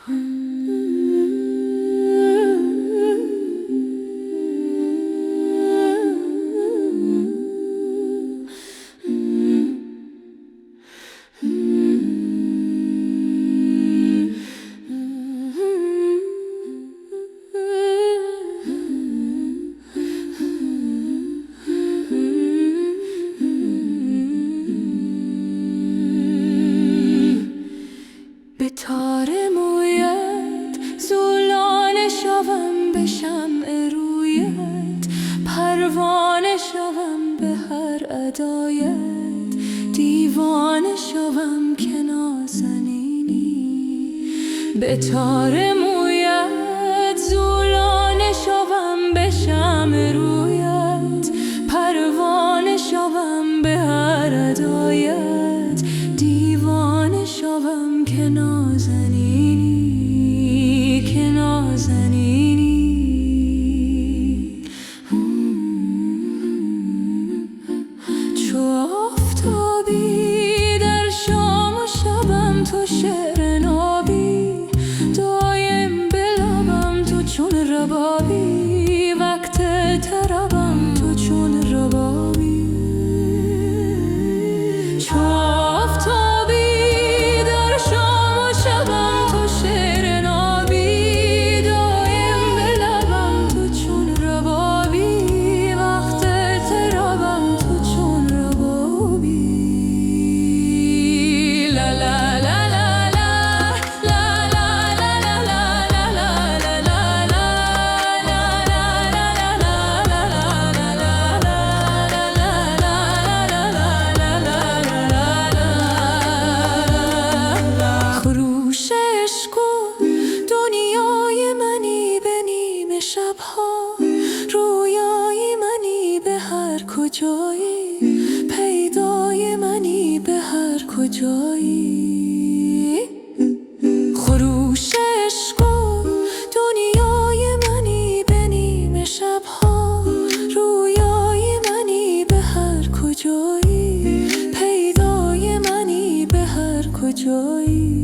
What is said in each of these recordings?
به تار مویت زولانه شوم، به شمع رویت پروانه شوم، به هر ادایت دیوانه شوم که نازنینی. به تار مویت زولانه شوم، به شمع رویت پروانه شوم، به هر ادایت دیوانه شوم که نازنینی، که نازنینی. چو آفتابی در شام و شبم، تو شعر نابی دایم به لبم، تو چون ربابی وقت طربم، تو چون ربابی. چو آفتابی در شام و شبم، تو شعر نابی دایم به لبم، تو چون ربابی وقت طربم، تو چون ربابی. لا لا لا لا لا لا لا لا لا لا لا خروش عشق و دنیای منی به نیمه شبها، رویای منی به هر کجایی، پیدای منی به هر کجایی. خروش عشق و دنیای منی به نیمه شبها، رویای منی به هر کجایی، پیدای منی به هر کجایی.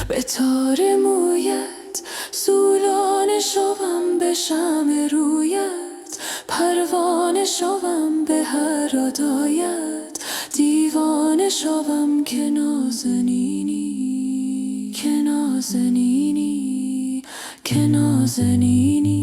به تار مویت زولانه شوم، به شمع رویت پروانه شوم، به هر ادایت دیوانه شوم که نازنینی، که نازنینی، که نازنینی.